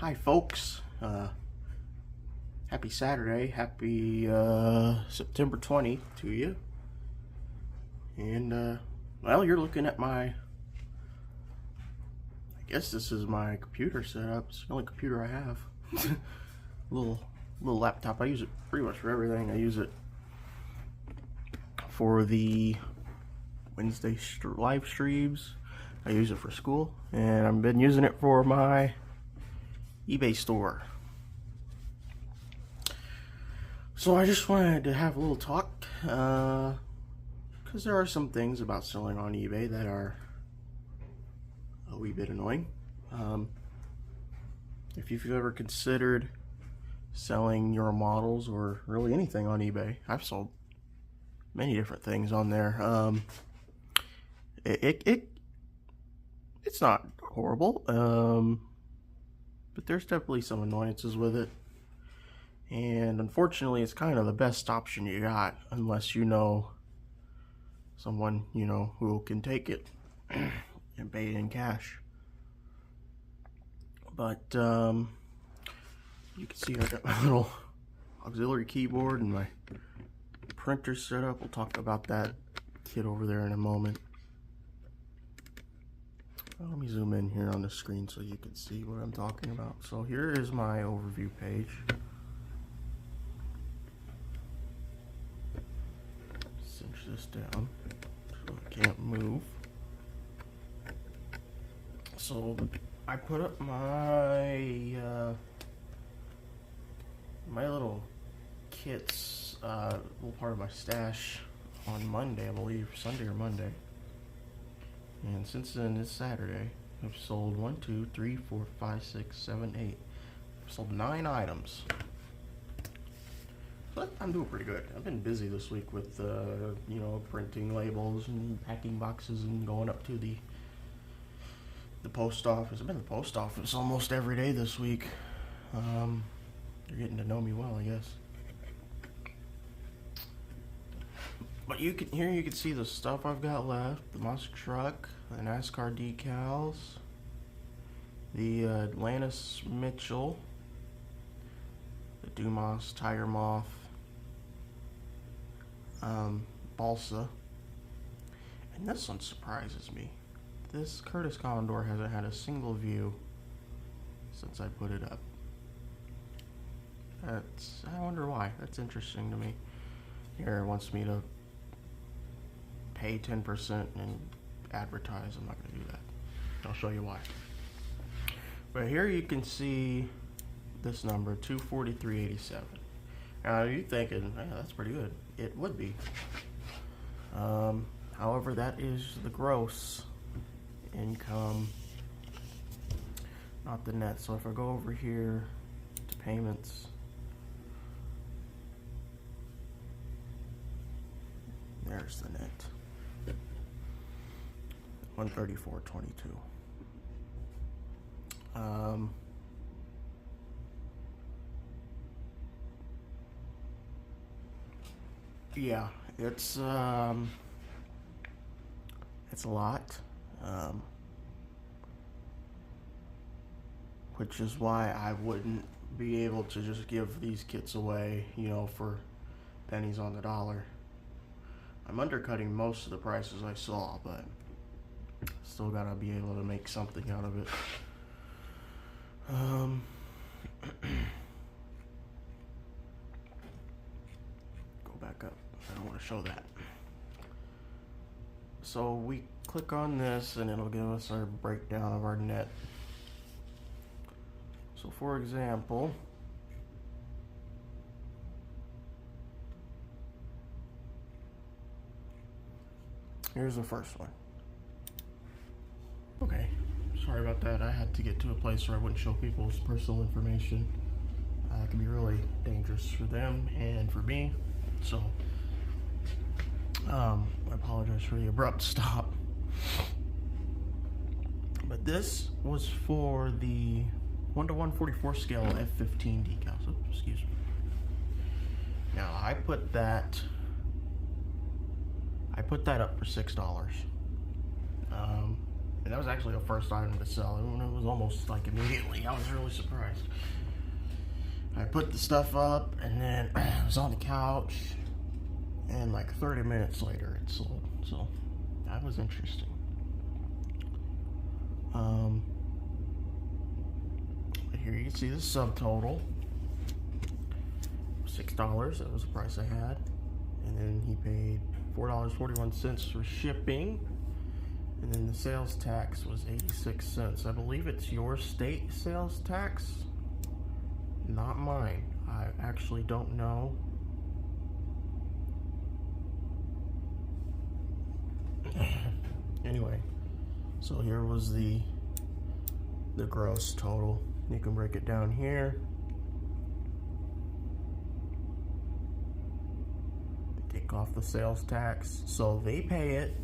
Hi folks, happy Saturday, happy September 20 to you. And well, you're looking at I guess this is my computer setup. It's the only computer I have. little laptop. I use it pretty much for everything. I use it for the Wednesday live streams. I use it for school, and I've been using it for my eBay store. So I just wanted to have a little talk, because there are some things about selling on eBay that are a wee bit annoying. If you've ever considered selling your models or really anything on eBay, I've sold many different things on there. It's not horrible, but there's definitely some annoyances with it. And unfortunately, it's kind of the best option you got, unless you know someone, who can take it and pay it in cash. But you can see I got my little auxiliary keyboard and my printer set up. We'll talk about that kit over there in a moment. Let me zoom in here on the screen so you can see what I'm talking about. So here is my overview page. Cinch this down so I can't move. So I put up my little kits, little part of my stash on Monday, I believe, Sunday or Monday. And since then, it's Saturday. I've sold 1, 2, 3, 4, 5, 6, 7, 8. I've sold 9 items. But I'm doing pretty good. I've been busy this week with, printing labels and packing boxes and going up to the post office. I've been to the post office almost every day this week. You're getting to know me well, I guess. But you can see the stuff I've got left: the Musk truck, the NASCAR decals, the Atlantis Mitchell, the Dumas Tiger Moth, Balsa, and this one surprises me. This Curtis Condor hasn't had a single view since I put it up. I wonder why. That's interesting to me. Here it wants me to pay 10% and advertise. I'm not going to do that. I'll show you why. But here you can see this number, 243.87. Now you're thinking, yeah, that's pretty good. It would be. However, that is the gross income, not the net. So if I go over here to payments, there's the net. 134.22. Yeah, it's a lot, which is why I wouldn't be able to just give these kits away, for pennies on the dollar. I'm undercutting most of the prices I saw, but still gotta be able to make something out of it. Go back up. I don't want to show that. So we click on this and it'll give us our breakdown of our net. So for example, here's the first one. Okay, sorry about that. I had to get to a place where I wouldn't show people's personal information. It can be really dangerous for them and for me. So, I apologize for the abrupt stop. But this was for the 1:144 scale F15 decals. Oops, excuse me. Now I put that up for $6. And that was actually the first item to sell. It was almost like immediately. I was really surprised. I put the stuff up, and then I was on the couch, and like 30 minutes later it sold. So that was interesting. Here you can see the subtotal. $6, that was the price I had. And then he paid $4.41 for shipping. And then the sales tax was 86 cents. I believe it's your state sales tax, not mine. I actually don't know. Anyway, so here was the gross total. You can break it down here. Take off the sales tax. So they pay it.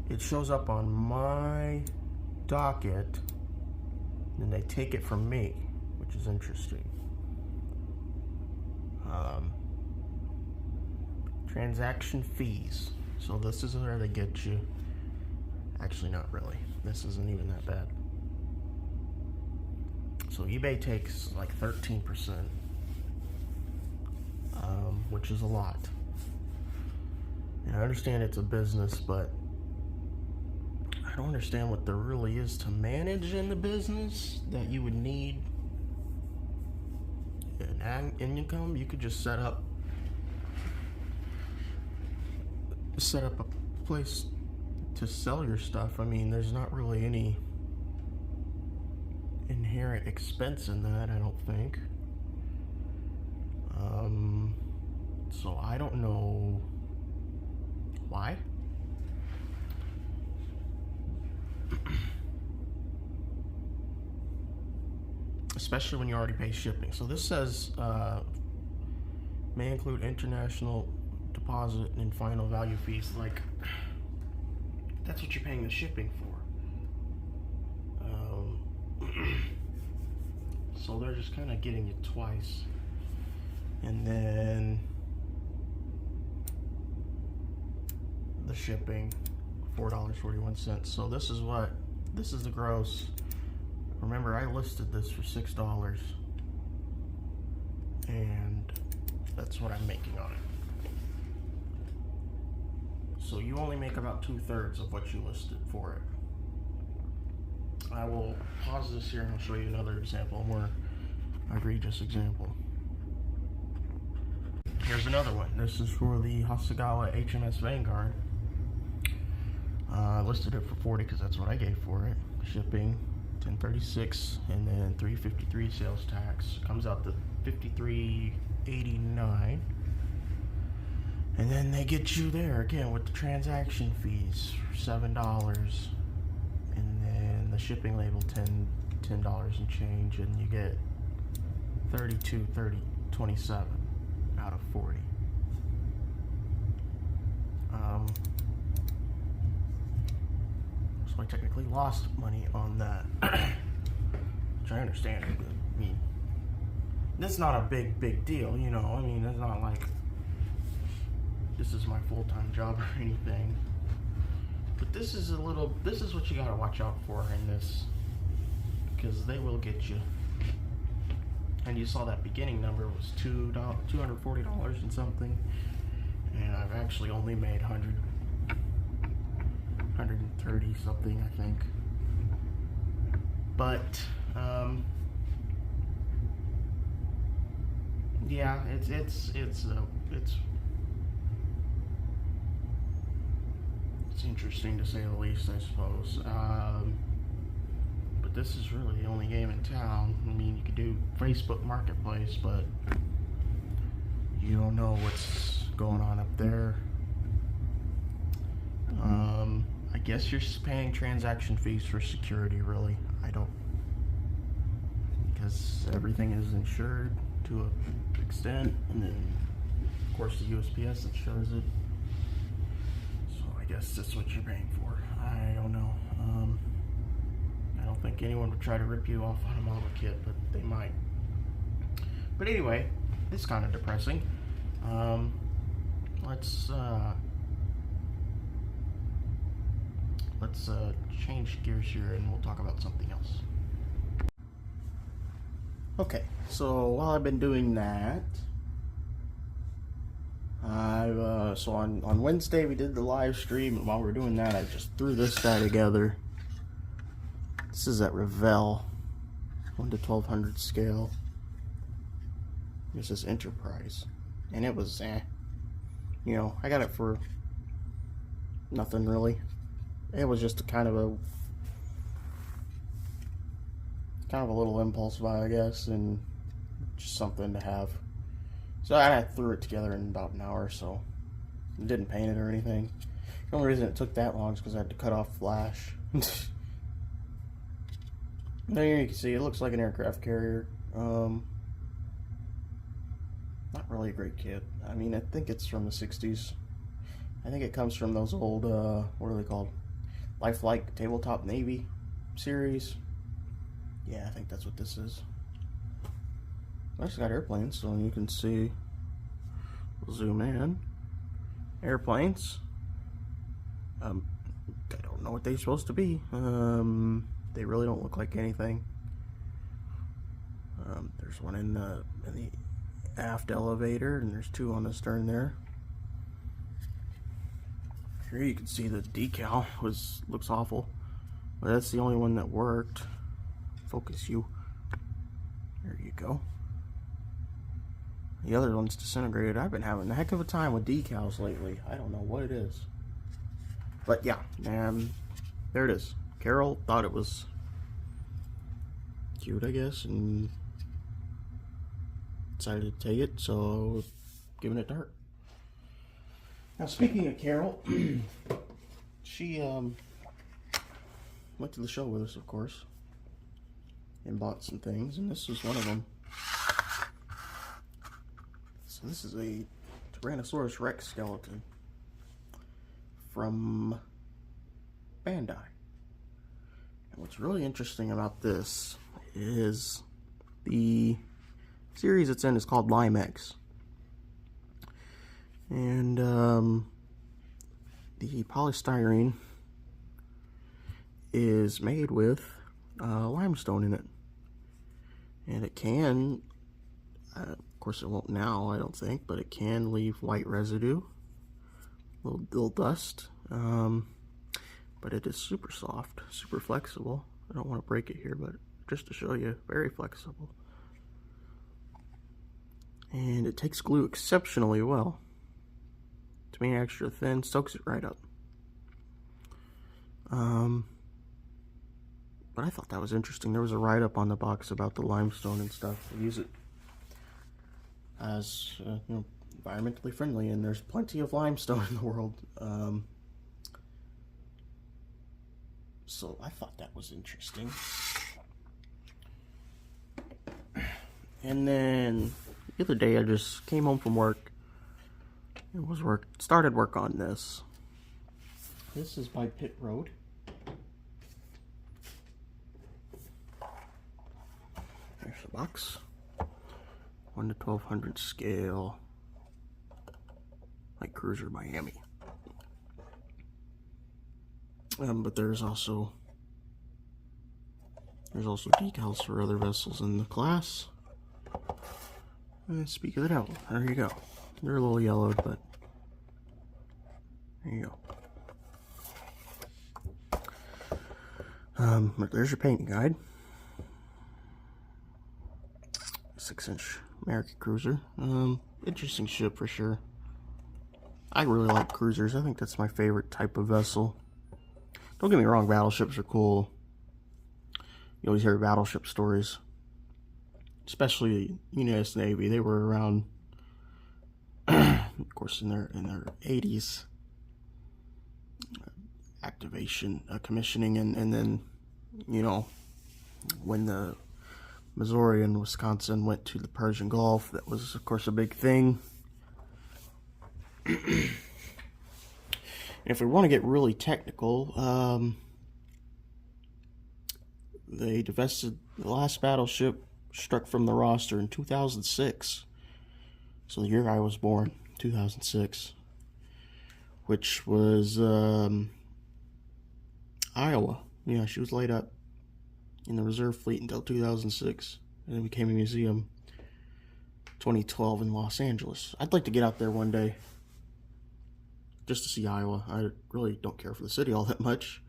It shows up on my docket, and they take it from me, which is interesting. Transaction fees. So this is where they get you. Actually, not really. This isn't even that bad. So eBay takes like 13%, which is a lot. And I understand it's a business, but I don't understand what there really is to manage in the business that you would need an income. You could just set up a place to sell your stuff. I mean, there's not really any inherent expense in that, I don't think. So I don't know why. Especially when you already pay shipping. So this says may include international deposit and final value fees. Like, that's what you're paying the shipping for. So they're just kind of getting it twice. And then the shipping, $4.41. So this is the gross. Remember, I listed this for $6, and that's what I'm making on it. So you only make about 2/3 of what you listed for it. I will pause this here and I'll show you another example, a more egregious example. Here's another one. This is for the Hasegawa HMS Vanguard. I listed it for $40 because that's what I gave for it. Shipping, $10.36, and then $3.53 sales tax. Comes out to $53.89. And then they get you there again with the transaction fees for $7. And then the shipping label, $10 and change, and you get 27 out of 40. So I technically lost money on that, which I understand. I mean, that's not a big deal, you know. I mean, it's not like this is my full-time job or anything. But this is what you gotta watch out for in this, because they will get you. And you saw that beginning number was $240 and something, and I've actually only made 130 something, I think. But yeah, it's interesting to say the least, I suppose. But this is really the only game in town. I mean, you could do Facebook Marketplace, but you don't know what's going on up there. I guess you're paying transaction fees for security, really. I don't, because everything is insured to an extent, and then of course the USPS insures it. So I guess that's what you're paying for. I don't know. I don't think anyone would try to rip you off on a model kit, but they might. But anyway, it's kind of depressing. Let's let's change gears here and we'll talk about something else. Okay, so while I've been doing that, so on Wednesday we did the live stream, and while we were doing that, I just threw this guy together. This is at Revell, 1 to 1200 scale. This is Enterprise, and it was, you know, I got it for nothing really. It was just kind of a little impulse buy, I guess, and just something to have. So I threw it together in about an hour or so. I didn't paint it or anything. The only reason it took that long is because I had to cut off flash. There you can see it looks like an aircraft carrier. Not really a great kit. I mean, I think it's from the 60s. I think it comes from those old, what are they called? Lifelike Tabletop Navy series. Yeah, I think that's what this is. I just got airplanes, so you can see. We'll zoom in. Airplanes. I don't know what they're supposed to be. They really don't look like anything. There's one in the aft elevator, and there's two on the stern there. Here you can see the decal looks awful, but that's the only one that worked. Focus you. There you go. The other one's disintegrated. I've been having a heck of a time with decals lately. I don't know what it is. But yeah, there it is. Carol thought it was cute, I guess, and decided to take it, so giving it to her. Now, speaking of Carol, she went to the show with us, of course, and bought some things, and this was one of them. So this is a Tyrannosaurus Rex skeleton from Bandai. And what's really interesting about this is the series it's in is called Limex. And the polystyrene is made with limestone in it. And it can, of course it won't now, I don't think, but it can leave white residue, little dust. But it is super soft, super flexible. I don't want to break it here, but just to show you, very flexible. And it takes glue exceptionally well. To make it extra thin, soaks it right up. But I thought that was interesting. There was a write-up on the box about the limestone and stuff. They use it as you know, environmentally friendly, and there's plenty of limestone in the world. So I thought that was interesting. And then the other day I just came home from work. Started work on this. This is by Pit Road. There's the box. 1 to 1200 scale. Like Cruiser Miami. But there's also decals for other vessels in the class. And speak of the devil, there you go. They're a little yellowed, but there you go. But there's your painting guide. 6-inch American cruiser. Interesting ship for sure. I really like cruisers. I think that's my favorite type of vessel. Don't get me wrong, battleships are cool. You always hear battleship stories. Especially U.S. Navy. They were around, of course, in their 80s. Activation, commissioning, and then, you know, when the Missouri and Wisconsin went to the Persian Gulf, that was, of course, a big thing. If we want to get really technical, they divested the last battleship struck from the roster in 2006. So the year I was born, 2006, which was Iowa. Yeah, she was laid up in the reserve fleet until 2006, and then became a museum 2012 in Los Angeles. I'd like to get out there one day just to see Iowa. I really don't care for the city all that much.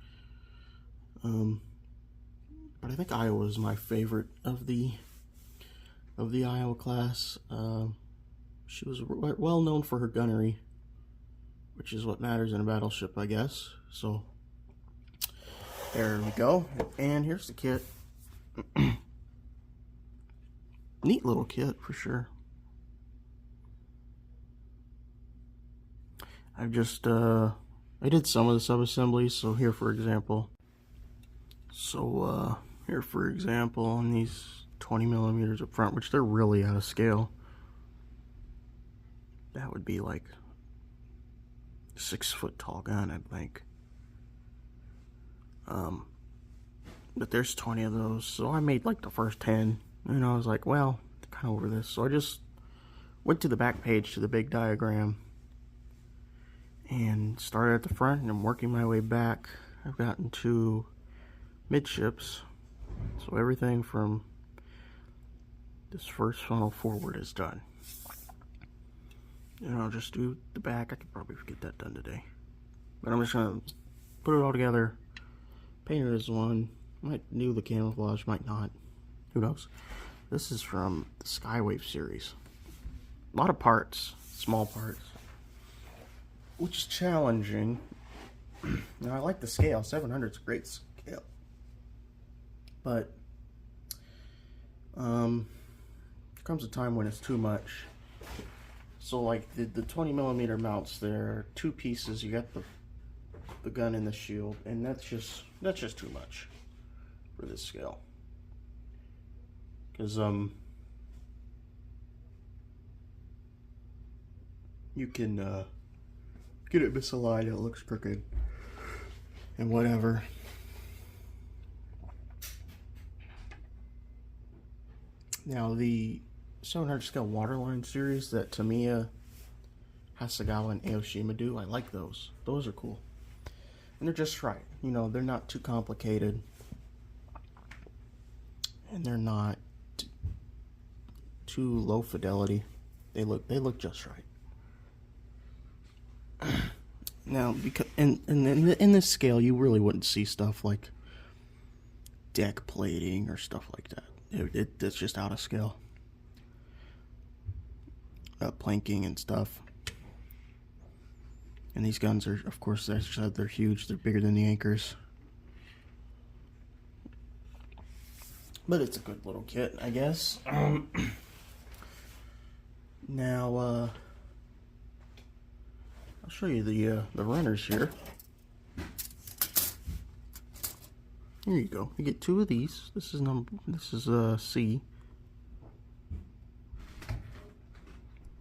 But I think Iowa is my favorite of the Iowa class. She was well known for her gunnery, which is what matters in a battleship, I guess. So there we go. And here's the kit. Neat little kit for sure. I've just I did some of the sub-assemblies. So here for example, on these 20 millimeters up front, which they're really out of scale, that would be like 6 foot tall gun, I think. But there's 20 of those, so I made like the first 10, and I was like, well, kind of over this, so I just went to the back page to the big diagram and started at the front, and I'm working my way back. I've gotten to midships, so everything from this first funnel forward is done. And I'll just do the back. I could probably get that done today, but I'm just gonna put it all together, paint it as one. Might do the camouflage, might not, who knows. This is from the Skywave series. A lot of parts, small parts, which is challenging. Now I like the scale. 700 is a great scale, but there comes a time when it's too much. So like the 20 millimeter mounts, there are 2 pieces. You got the gun and the shield, and that's just too much for this scale. Because you can get it misaligned, it looks crooked and whatever. Now the 700 scale waterline series that Tamiya, Hasegawa, and Aoshima do, I like those. Those are cool. And they're just right. You know, they're not too complicated. And they're not too low fidelity. They look just right. Now, because in this scale, you really wouldn't see stuff like deck plating or stuff like that. It's just out of scale. Planking and stuff. And these guns are, of course, they're huge. They're bigger than the anchors. But it's a good little kit, I guess. Now, I'll show you the runners here. Here you go. You get 2 of these. This is C.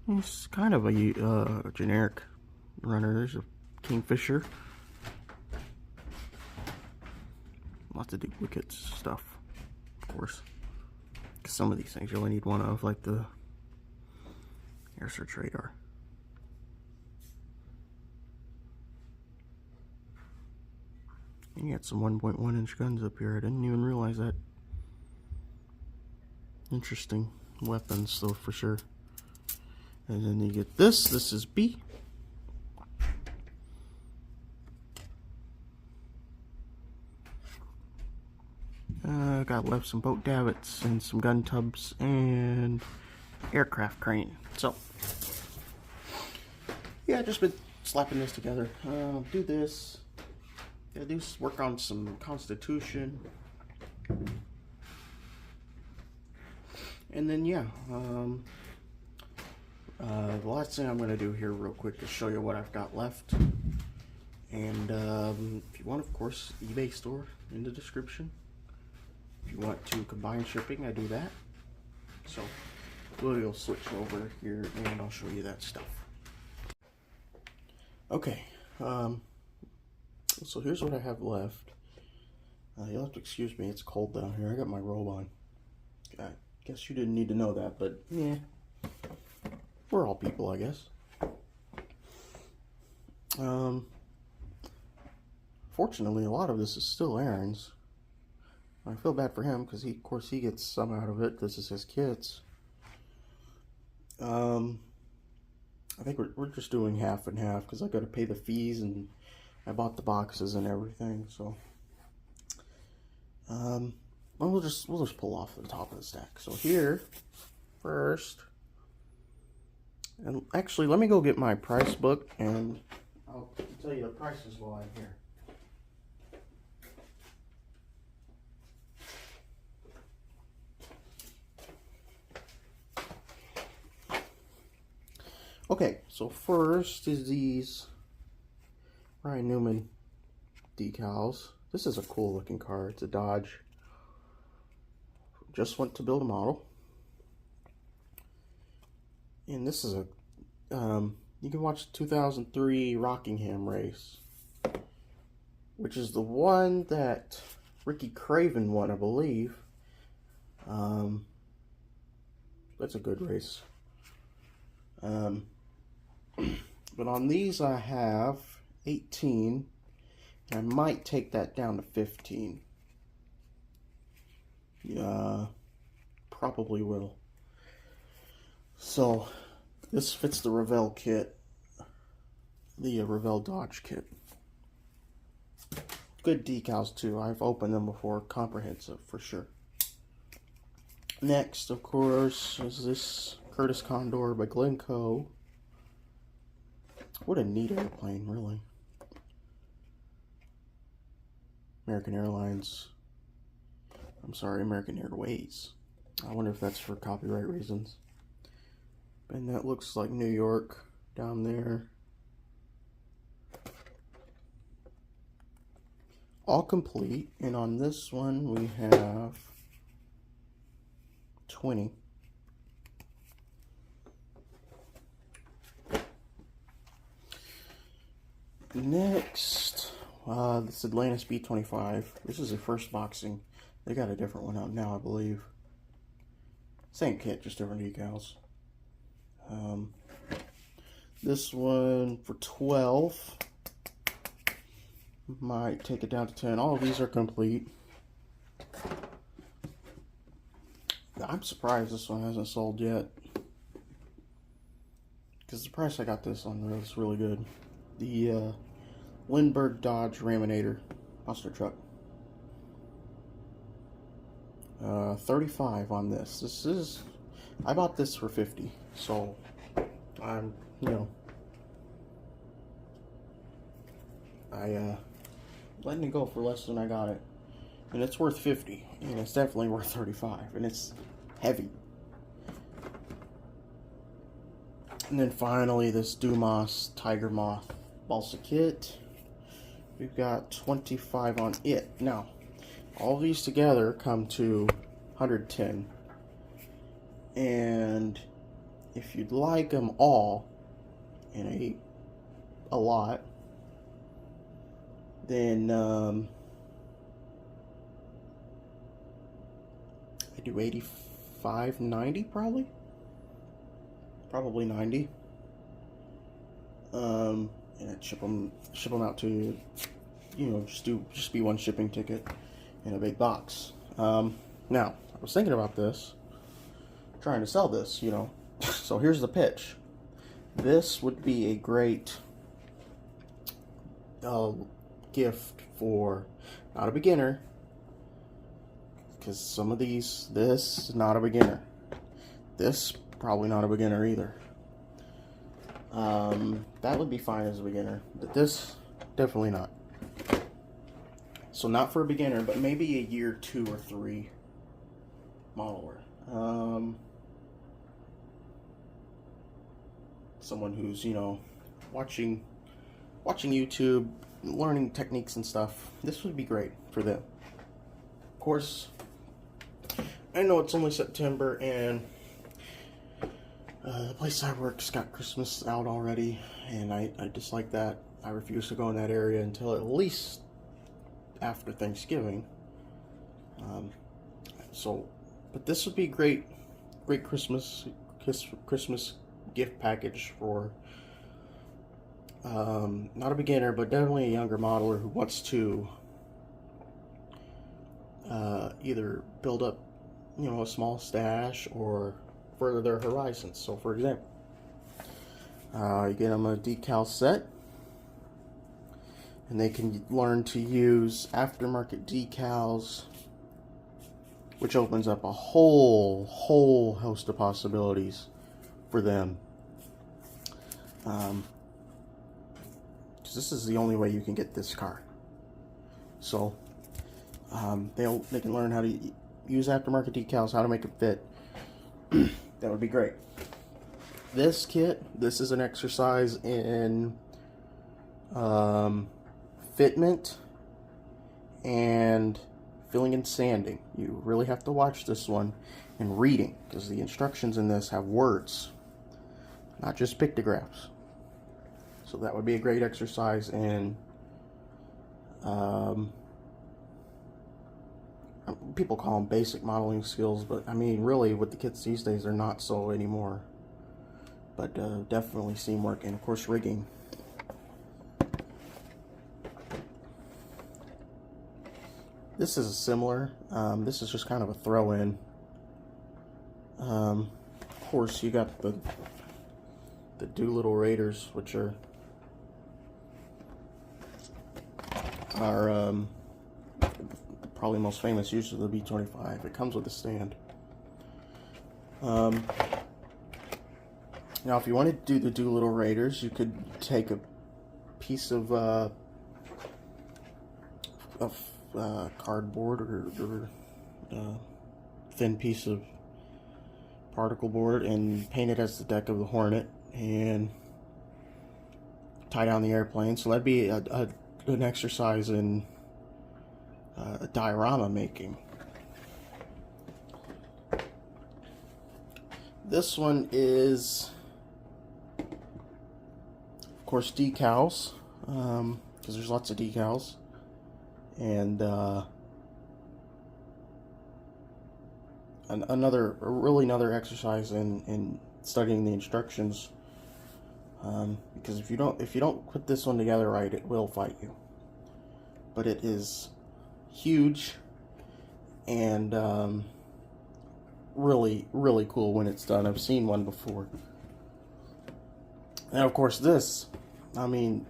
It's kind of a generic runner. There's a Kingfisher. Lots of duplicates stuff, of course. Because some of these things you only need one of, like the air search radar. And you got some 1.1 inch guns up here. I didn't even realize that. Interesting weapons, though, for sure. And then you get this. This is B. Got left some boat davits and some gun tubs and aircraft crane. So, yeah, just been slapping this together. Do this. Gotta do work on some Constitution. And then, yeah, the last thing I'm going to do here real quick is show you what I've got left. And if you want, of course, eBay store in the description. If you want to combine shipping, I do that. So we'll switch over here and I'll show you that stuff. Okay, so here's what I have left. You'll have to excuse me, it's cold down here. I got my robe on. I guess you didn't need to know that, but yeah, we're all people, I guess. Fortunately, a lot of this is still Aaron's. I feel bad for him because of course he gets some out of it. This is his kids. I think we're just doing half and half because I got to pay the fees and I bought the boxes and everything. So, well, we'll just pull off the top of the stack. So here, first, and actually, let me go get my price book and I'll tell you the prices while I'm here. Okay, so first is these Ryan Newman decals. This is a cool looking car. It's a Dodge. Just went to build a model. And this is a, you can watch the 2003 Rockingham race, which is the one that Ricky Craven won, I believe. That's a good race. But on these I have 18, and I might take that down to 15. Yeah, probably will. So this fits the Revell kit, the Revell Dodge kit. Good decals too. I've opened them before. Comprehensive for sure. Next, of course, is this Curtis Condor by Glencoe. What a neat airplane, really. American Airlines. I'm sorry, American Airways. I wonder if that's for copyright reasons. And that looks like New York down there. All complete. And on this one we have 20. Next, this Atlantis B25. This is their first boxing. They got a different one out now, I believe. Same kit, just different decals. This one for 12. Might take it down to 10. All of these are complete. I'm surprised this one hasn't sold yet, because the price I got this on was really good. The Lindbergh Dodge Raminator monster truck. 35 on this. This is, I bought this for 50, so I'm, letting it go for less than I got it. And it's worth 50, and it's definitely worth 35, and it's heavy. And then finally, this Dumas Tiger Moth balsa kit. We've got 25 on it. Now, all these together come to 110. And if you'd like them all in a lot, then I do 85, 90 probably. Probably 90. And I'd ship them out to you. Just be one shipping ticket in a big box. Now, I was thinking about this, trying to sell this, So here's the pitch. This would be a great gift for not a beginner, because some of these, this is not a beginner. This probably not a beginner either. That would be fine as a beginner, but this definitely not. So not for a beginner, but maybe a year 2 or 3 modeler. Someone who's watching YouTube, learning techniques and stuff. This would be great for them. Of course, I know it's only September and the place I work's got Christmas out already, and I dislike that. I refuse to go in that area until at least after Thanksgiving. But this would be great Christmas gift package for not a beginner, but definitely a younger modeler who wants to either build up, a small stash or further their horizons. So, for example, you get them a decal set, and they can learn to use aftermarket decals, which opens up a whole host of possibilities for them. Because this is the only way you can get this car. So they can learn how to use aftermarket decals, how to make it fit. That would be great. This kit, this is an exercise in fitment and filling and sanding. You really have to watch this one and reading, because the instructions in this have words, not just pictographs. So that would be a great exercise in people call them basic modeling skills, but I mean really with the kits these days they're not so anymore. But definitely seam work and of course rigging. This is similar. This is just kind of a throw-in. Of course, you got the Doolittle Raiders, which are probably most famous use of the B-25. It comes with a stand. Now, if you want to do the Doolittle Raiders, you could take a piece of cardboard or thin piece of particle board and paint it as the deck of the Hornet and tie down the airplane. So that'd be an exercise in diorama making. This one is, of course, decals, because there's lots of decals. And another exercise in studying the instructions, because if you don't put this one together right, it will fight you. But it is huge and really cool when it's done. I've seen one before. And of course this, I mean,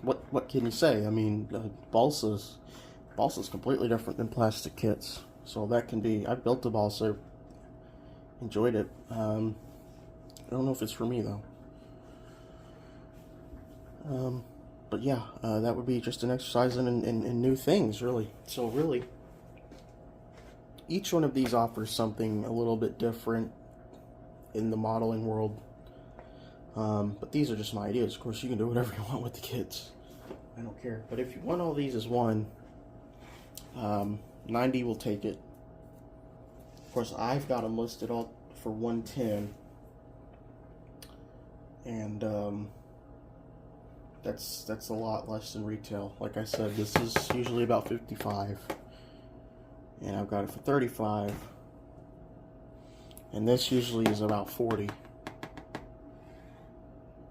what can you say? I mean, balsa's completely different than plastic kits, so that can be. I built a balsa, enjoyed it. I don't know if it's for me though. But yeah, that would be just an exercise in new things, really. So really, each one of these offers something a little bit different in the modeling world. But these are just my ideas. Of course, you can do whatever you want with the kits. I don't care. But if you want all these as one, 90 will take it. Of course, I've got them listed all for 110. And that's a lot less than retail. Like I said, this is usually about 55. And I've got it for 35. And this usually is about 40.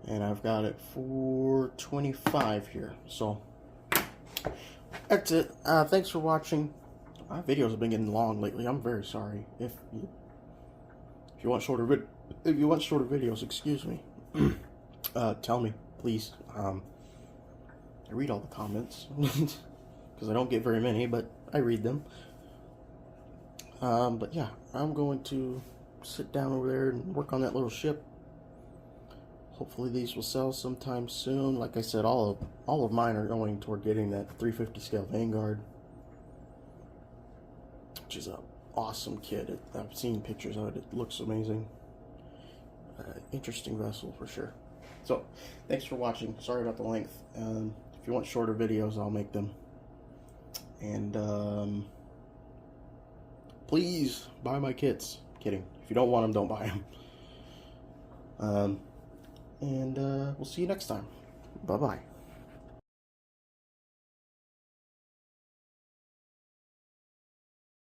And I've got it for 25 here. So that's it. Thanks for watching. My videos have been getting long lately. I'm very sorry. If you want shorter videos, excuse me. Tell me, please. I read all the comments because I don't get very many, but I read them. But yeah, I'm going to sit down over there and work on that little ship. Hopefully these will sell sometime soon. Like I said, all of mine are going toward getting that 350 scale Vanguard, which is an awesome kit. I've seen pictures of it. It looks amazing. Interesting vessel for sure. So, thanks for watching. Sorry about the length. If you want shorter videos, I'll make them. And please buy my kits. Kidding. If you don't want them, don't buy them. And we'll see you next time. Bye-bye.